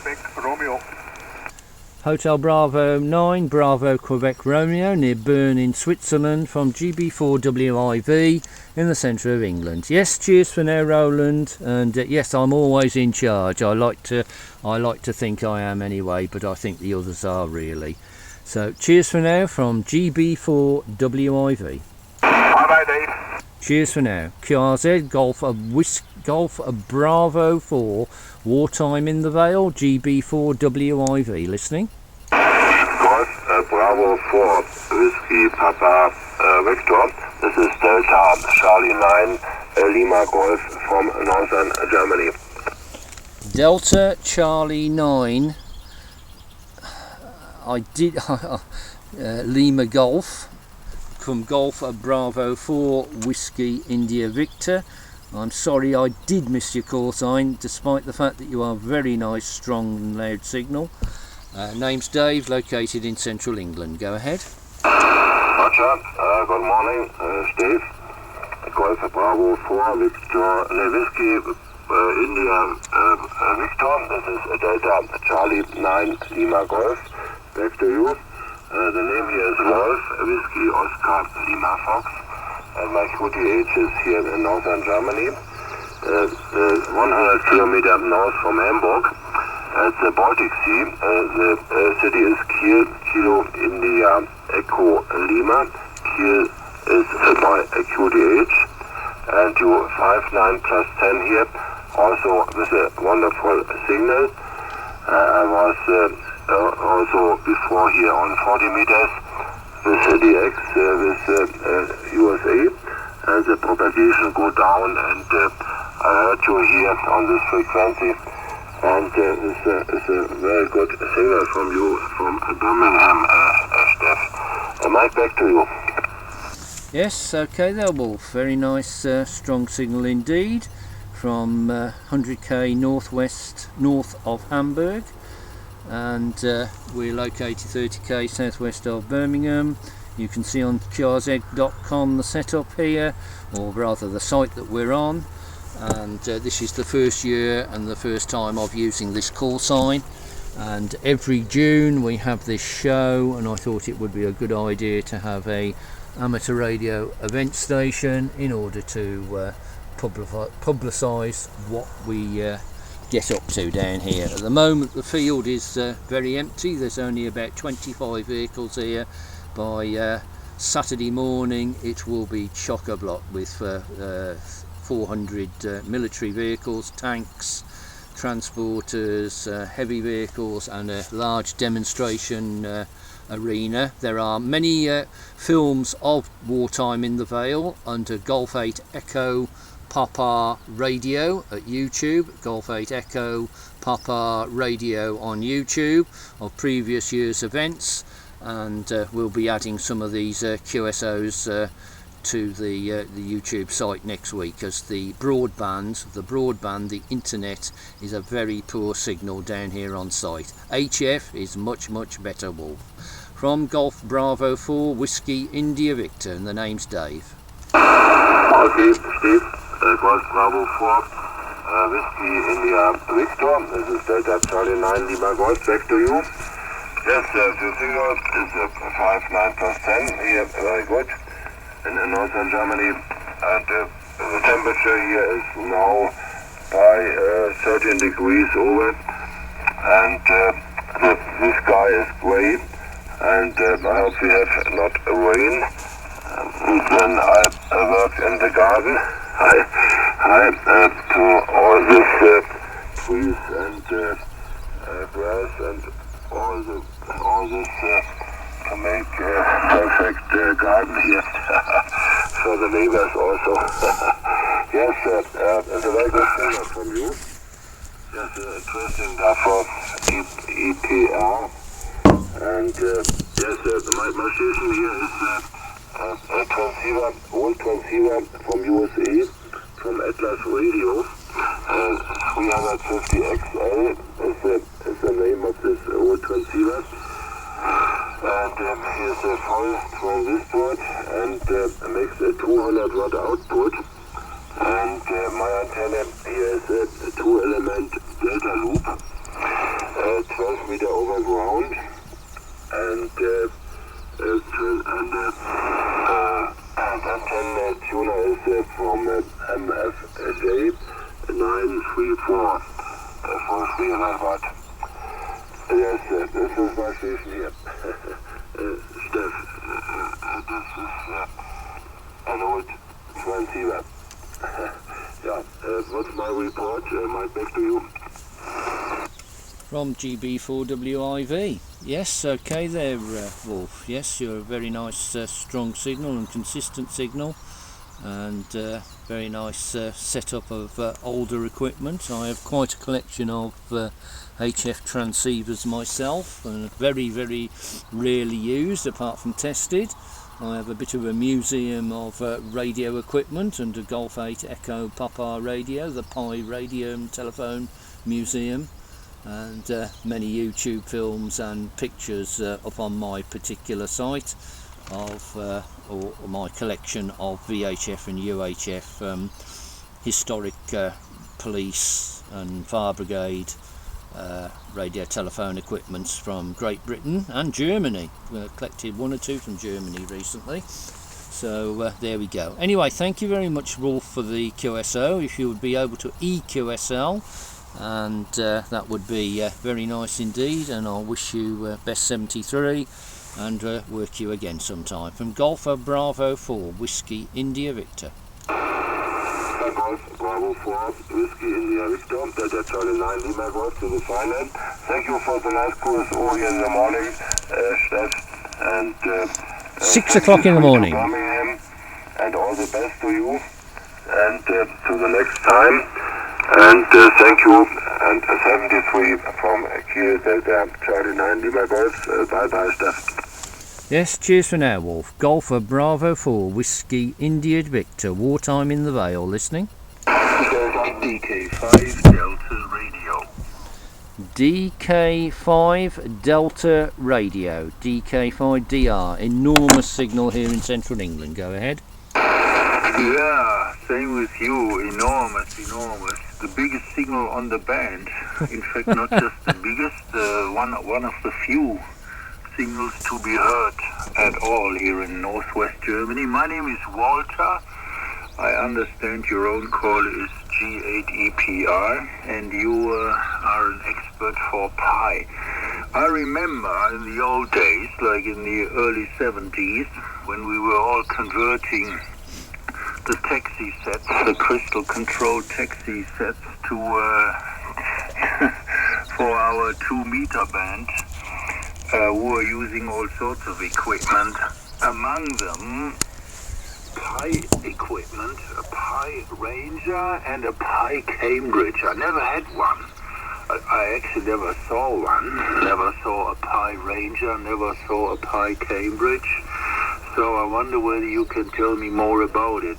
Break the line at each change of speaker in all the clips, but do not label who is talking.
Quebec Romeo.
Hotel Bravo 9, Bravo Quebec Romeo, near Bern in Switzerland, from GB4WIV in the centre of England. Yes, cheers for now, Roland. And yes, I'm always in charge. I like to think I am anyway, but I think the others are really. So cheers for now from GB4WIV.
Bye bye, Dave.
Cheers for now. QRZ Golf Bravo 4, Wartime in the Vale, GB4WIV. Listening.
Golf Bravo 4, Whiskey Papa Victor. This is Delta Charlie 9 Lima Golf from northern Germany.
Delta Charlie 9. I did Lima Golf from Golf Bravo 4 Whiskey India Victor. I'm sorry I did miss your call sign, despite the fact that you are very nice, strong and loud signal. Name's Dave, located in central England. Go ahead.
Roger, good morning, Steve. Golf Bravo 4 Victor, Whiskey India Victor. This is Delta Charlie 9 Lima Golf. Back to you. The name here is Wolf, Whiskey Oscar Lima Fox, and my QTH is here in northern Germany, 100 kilometers north from Hamburg, at the Baltic Sea. The city is Kiel, Kilo India Echo Lima. Kiel is my QTH, and you 59 plus 10 here, also with a wonderful signal. I was also before here on 40 meters with DX with USA, and the propagation go down, and I heard you here on this frequency, and it's a very good signal from you from Birmingham, Steph. Mike, back to you.
Yes, okay there, Wolf. Very nice, strong signal indeed from 100k north of Hamburg. And we're located 30k southwest of Birmingham. You can see on qrz.com the setup here, or rather the site that we're on, and this is the first year and the first time of using this call sign, and every June we have this show, and I thought it would be a good idea to have a amateur radio event station in order to publicise what we get up to down here. At the moment the field is very empty. There's only about 25 vehicles here. By Saturday morning it will be chock-a-block with 400 military vehicles, tanks, transporters, heavy vehicles, and a large demonstration arena. There are many films of Wartime in the Vale under Golf 8 Echo Papa Radio at YouTube, Golf 8 Echo Papa Radio on YouTube, of previous year's events, and we'll be adding some of these QSOs to the YouTube site next week, as the broadband, the internet is a very poor signal down here on site. HF is much better, Wolf. From Golf Bravo 4 Whiskey India Victor, and the name's Dave.
Okay, Steve. Golf Bravo 4 Whiskey India Victor. This is Delta Charlie 9 Lima Golf. Back to you. Yes, the signal is 59 plus 10 here, very good in northern Germany, and the temperature here is now by 13 degrees over, and the sky is grey, and I hope we have not rain. Then I work in the garden. I to all this trees and grass and all this to make perfect garden here for the neighbors also. Yes, it's a very good signal from you. Yes, interesting stuff of EPR, and yes, my station here is a transceiver, old transceiver from USA, from Atlas Radio. 350XL is the name of this old transceiver. And here's a full transistor, and makes a 200 watt output. And my antenna here is a 2-element delta loop. 5 meter over ground, and antenna tuner is from MFJ 934 for 300 watt. Yes, this is my station here. Steph, this is an old transceiver. Yeah, what's my report? Mike, back to you.
From GB4WIV. Yes, okay there, Wolf. Yes, you're a very nice strong signal and consistent signal, and very nice setup of older equipment. I have quite a collection of HF transceivers myself, and very rarely used apart from tested. I have a bit of a museum of radio equipment and a Golf 8 Echo Papa radio, the Pi Radio and Telephone Museum, and many YouTube films and pictures up on my particular site of or my collection of VHF and UHF historic police and fire brigade radio telephone equipments from Great Britain and Germany. We collected one or two from Germany recently, so there we go. Anyway, thank you very much, Rolf, for the QSO. If you would be able to EQSL, and that would be very nice indeed, and I'll wish you best 73 and work you again sometime. From Golf Bravo 4 Whiskey India Victor.
Golf Bravo 4 Whiskey India Victor, Delta Charlie 9 Lima Golf to the final. Thank you for the nice course early in the morning, Steph, and
6 o'clock in the morning.
Birmingham, and all the best to you, and to the next time. And thank you, and 73 from Kiel Delta Charlie 9 Lima Golf. Bye bye, Steph.
Yes, cheers for now, Wolf. Golfer Bravo 4 Whiskey India Victor, Wartime in the Vale, listening.
DK5 Delta Radio.
DK5 Delta Radio, DK5DR, enormous signal here in central England. Go ahead.
Yeah, same with you. Enormous. The biggest signal on the band. In fact, not just the biggest, one of the few signals to be heard at all here in northwest Germany. My name is Walter. I understand your own call is G8EPR, and you are an expert for Pi. I remember in the old days, like in the early 70s, when we were all converting the taxi sets, the crystal controlled taxi sets, to for our 2-meter band. We were using all sorts of equipment, among them Pi equipment, a Pi Ranger and a Pi Cambridge. I never had one. I actually never saw one. Never saw a Pi Ranger, never saw a Pi Cambridge. So I wonder whether you can tell me more about it.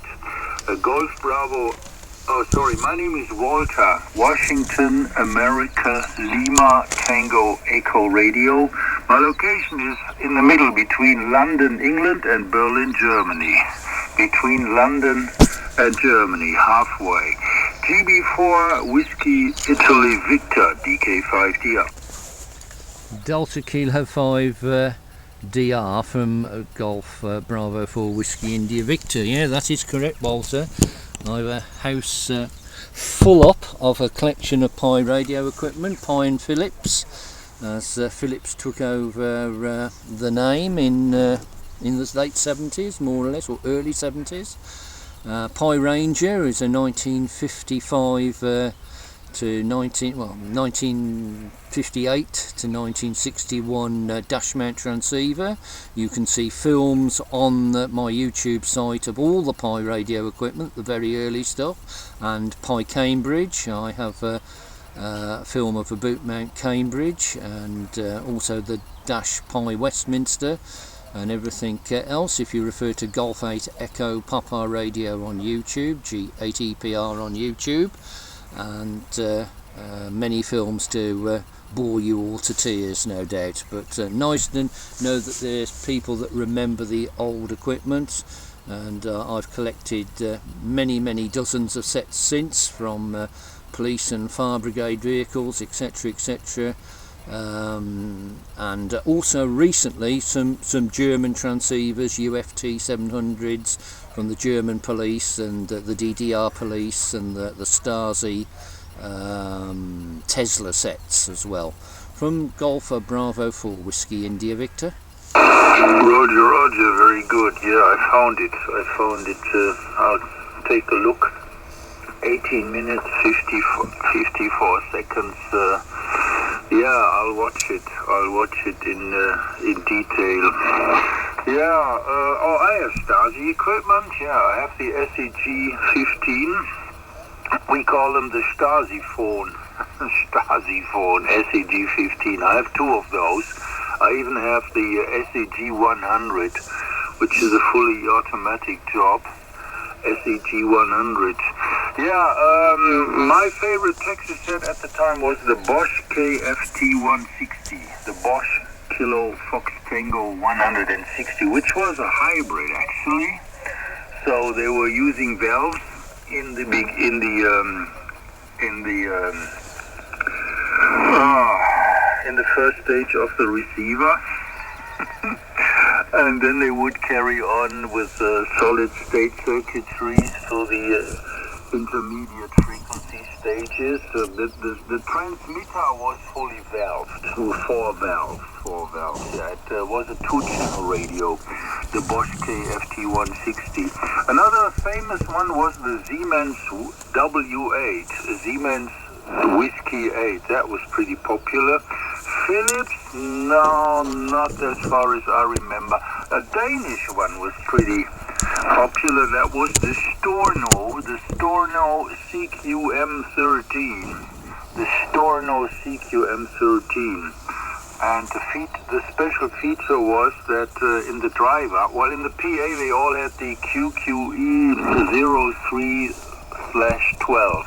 Golf Bravo, my name is Walter, Washington, America, Lima, Tango, Echo Radio. My location is in the middle between London, England and Berlin, Germany. Between London and Germany, halfway. GB4 Whiskey Italy Victor, DK5DR.
Delta Kilo 5 DR from Golf Bravo 4 Whiskey India Victor. Yeah, that is correct, Walter. I have a house full up of a collection of Pi radio equipment, Pi and Philips, as Philips took over the name in the late 70s, more or less, or early 70s. Pi Ranger is a 1958 to 1961 dash mount transceiver. You can see films on my YouTube site of all the Pi radio equipment, the very early stuff, and Pi Cambridge. I have a film of a boot mount Cambridge, and also the dash Pi Westminster and everything else. If you refer to Golf 8 Echo Papa radio on YouTube, G8EPR on YouTube, and many films to bore you all to tears, no doubt, but nice to know that there's people that remember the old equipment, and I've collected many dozens of sets since, from police and fire brigade vehicles, etc, and also recently some German transceivers, UFT 700s from the German police and the DDR police and the Stasi Tesla sets as well. From Golfer Bravo 4 Whiskey India Victor.
Roger, very good. Yeah, I found it. I'll take a look. 18 minutes, 54 seconds. Yeah, I'll watch it in detail. Yeah, I have Stasi equipment. Yeah, I have the SEG-15. We call them the Stasi phone. SEG-15. I have two of those. I even have the SEG-100, which is a fully automatic job. SEG-100. Yeah, my favorite taxi set at the time was the Bosch KFT-160, the Bosch Kilo Fox Tango 160, which was a hybrid actually. So they were using valves in the first stage of the receiver. And then they would carry on with solid state circuitries for the intermediate frequency stages. The transmitter was fully valved, four valves. Yeah, it was a 2-channel radio, the Bosch KFT-160. Another famous one was the Siemens W8, Siemens Whiskey 8. That was pretty popular. Philips? No, not as far as I remember. A Danish one was pretty popular. That was the Storno CQM13. The Storno CQM13. And the special feature was that in the driver, well, in the PA they all had the QQE03/12.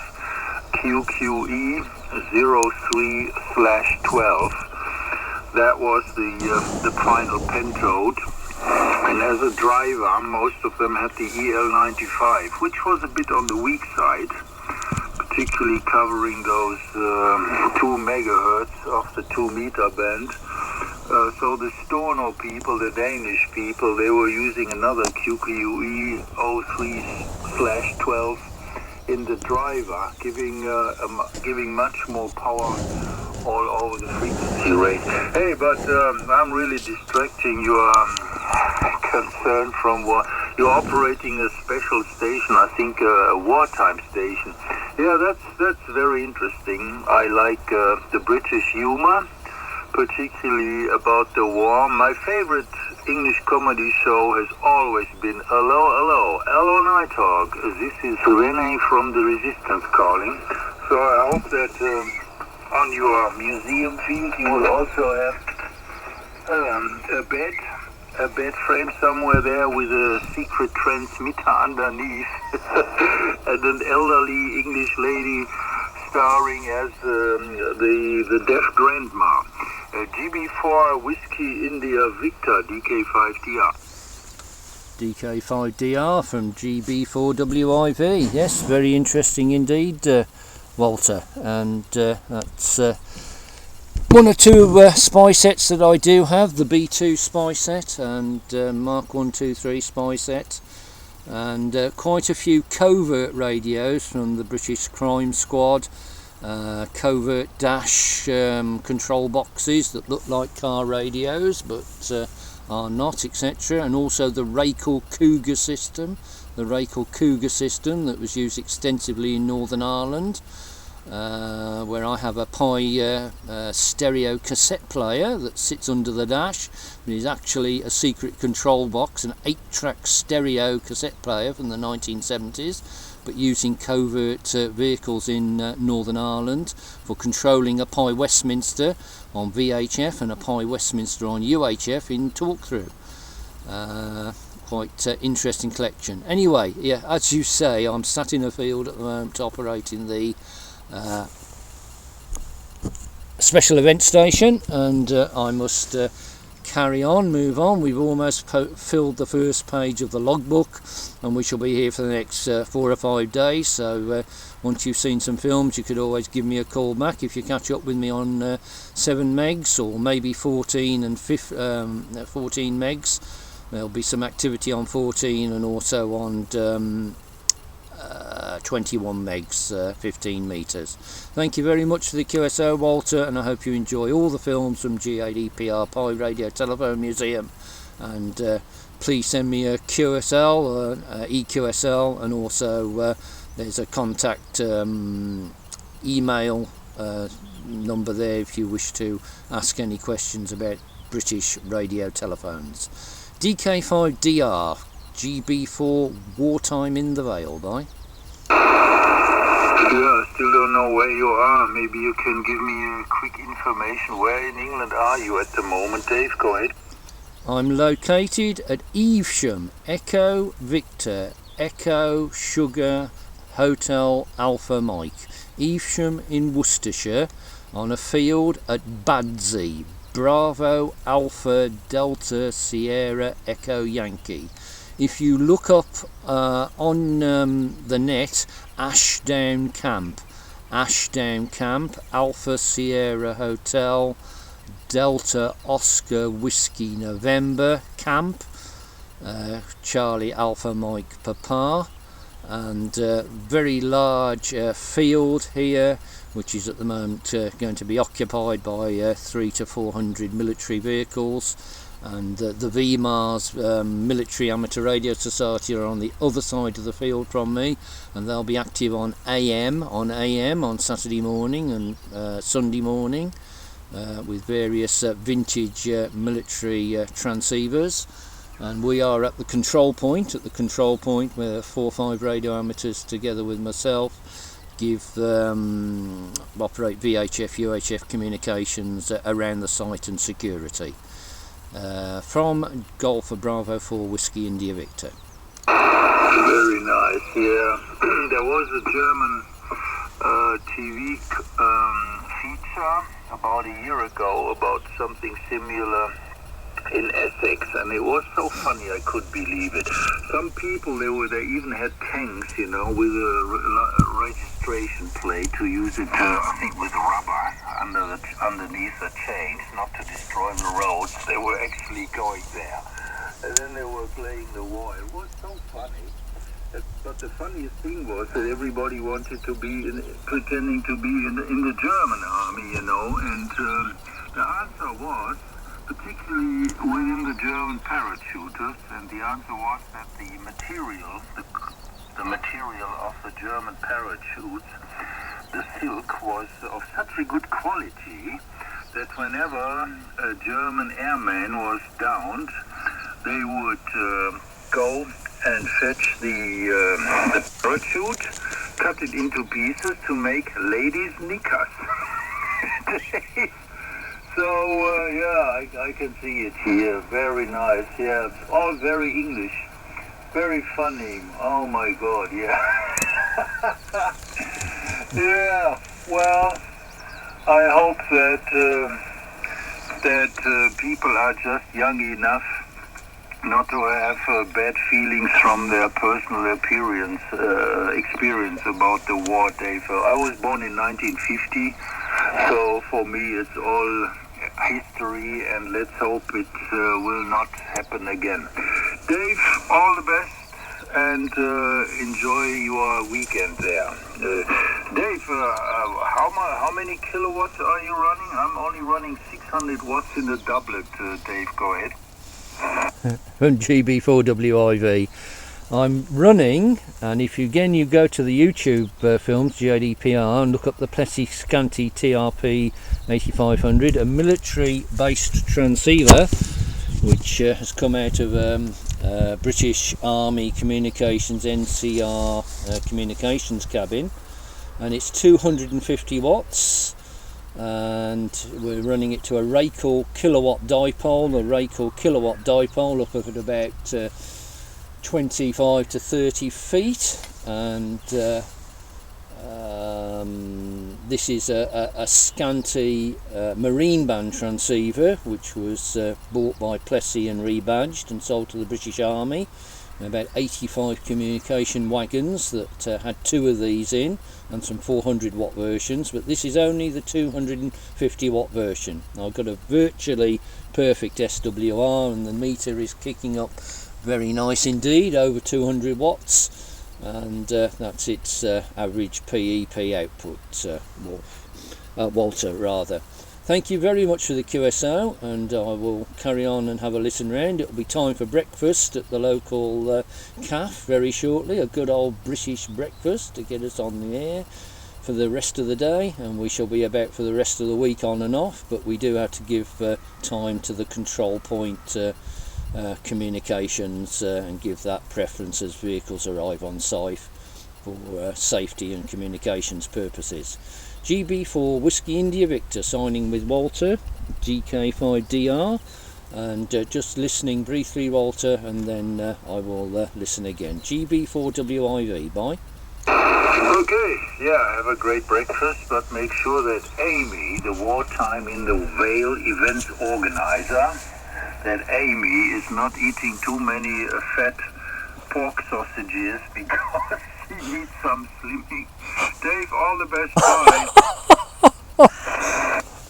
QQE03/12. That was the final pentode. And as a driver, most of them had the EL95, which was a bit on the weak side, particularly covering those 2 megahertz of the 2 meter band. So the Storno people, the Danish people, they were using another QQE03/12 in the driver, giving much more power all over the frequency range. Hey, but I'm really distracting your concern from what you're operating a special station, I think a wartime station. Yeah, that's very interesting. I like the British humor, particularly about the war. My favorite English comedy show has always been Hello Night Talk. This is Rene from the Resistance calling. So I hope that on your museum field you will also have a bed frame somewhere there with a secret transmitter underneath and an elderly English lady starring as the deaf grandma. GB4 Whiskey India Victor DK5DR.
DK5DR from GB4WIV. Yes, very interesting indeed, Walter. And that's one or two spy sets that I do have. The B2 spy set and Mark 123 spy set. And quite a few covert radios from the British Crime Squad. Covert dash control boxes that look like car radios but are not, etc. And also the Rakel Cougar system, that was used extensively in Northern Ireland, where I have a Pi stereo cassette player that sits under the dash. It is actually a secret control box, an 8-track stereo cassette player from the 1970s, but using covert vehicles in Northern Ireland for controlling a Pi Westminster on VHF and a Pi Westminster on UHF in talk-through. Quite interesting collection. Anyway, yeah, as you say, I'm sat in a field at the moment operating the special event station, and I must carry on, move on. We've almost filled the first page of the logbook, and we shall be here for the next 4 or 5 days. So once you've seen some films, you could always give me a call back if you catch up with me on 7 megs or maybe 14 and 14 megs. There'll be some activity on 14 and also on 21 megs, 15 metres. Thank you very much for the QSO, Walter, and I hope you enjoy all the films from GADPR Pi Radio Telephone Museum. And please send me a QSL, EQSL, and also there's a contact email number there if you wish to ask any questions about British radio telephones. DK5DR, GB4, Wartime in the Vale, bye.
Yeah, I still don't know where you are. Maybe you can give me a quick information. Where in England are you at the moment, Dave? Go ahead.
I'm located at Evesham, Echo Victor, Echo Sugar Hotel Alpha Mike. Evesham in Worcestershire, on a field at Badsey. Bravo Alpha Delta Sierra Echo Yankee. If you look up on the net, Ashdown Camp, Alpha Sierra Hotel, Delta Oscar Whiskey November Camp, Charlie Alpha Mike Papa, and very large field here, which is at the moment going to be occupied by 300 to 400 military vehicles. And the VMARS Military Amateur Radio Society are on the other side of the field from me, and they'll be active on AM on Saturday morning and Sunday morning with various vintage military transceivers. And we are at the control point, where 4 or 5 radio amateurs together with myself operate VHF, UHF communications around the site and security. From Golf for Bravo 4 Whiskey India Victor.
Very nice, yeah. There was a German TV feature about a year ago about something similar in Essex, and it was so funny I couldn't believe it. Some people, they even had tanks, with a registration plate to use it, I think with rubber underneath the chains, not to destroy the roads. They were actually going there, and then they were playing the war. It was so funny. But the funniest thing was that everybody wanted to be pretending to be in the German army, and the answer was, particularly within the German parachuters, and the answer was that the material of the German parachutes, the silk, was of such a good quality that whenever a German airman was downed, they would go and fetch the parachute, cut it into pieces to make ladies' knickers. So, I can see it here. Very nice. Yeah, it's all very English. Very funny. Oh my God, yeah. Yeah, well, I hope that people are just young enough not to have bad feelings from their personal experience about the war, Dave. I was born in 1950, so for me it's all history, and let's hope it will not happen again. Dave, all the best, and enjoy your weekend there. Dave, how many kilowatts are you running? I'm only running 600 watts in the doublet, Dave, go ahead.
From GB4WIV. I'm running, and if you go to the YouTube films, GADPR, and look up the Plessy Scanty TRP 8500, a military based transceiver which has come out of British Army Communications NCR communications cabin, and it's 250 watts, and we're running it to a Raycor kilowatt dipole. The Raycor kilowatt dipole up at about 25 to 30 feet, and this is a scanty marine band transceiver, which was bought by Plessy and rebadged and sold to the British Army. About 85 communication wagons that had 2 of these in, and some 400 watt versions, but this is only the 250 watt version. I've got a virtually perfect SWR, and the meter is kicking up very nice indeed, over 200 watts, and that's its average PEP output, Walter rather. Thank you very much for the QSO, and I will carry on and have a listen round. It'll be time for breakfast at the local cafe very shortly, a good old British breakfast to get us on the air for the rest of the day, and we shall be about for the rest of the week on and off, but we do have to give time to the control point communications and give that preference as vehicles arrive on site for safety and communications purposes. GB4 Whiskey India Victor signing with Walter, DK5DR, and just listening briefly, Walter, and then I will listen again. GB4WIV, bye.
Okay, yeah, have a great breakfast, but make sure that Amy, the Wartime in the Vale Events Organiser, that Amy is not eating too many fat pork sausages because she needs some slimming. Dave, all the best, bye.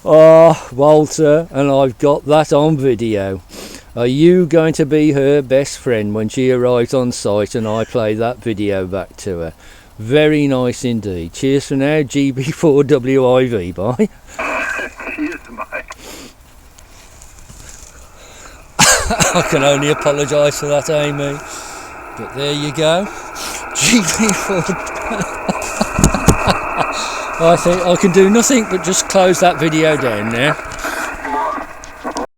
Oh, Walter, and I've got that on video. Are you going to be her best friend when she arrives on site and I play that video back to her? Very nice indeed. Cheers for now, GB4WIV, bye.
Cheers, Mike.
I can only apologise for that, Amy. But there you go. GB4. I think I can do nothing but just close that video down now.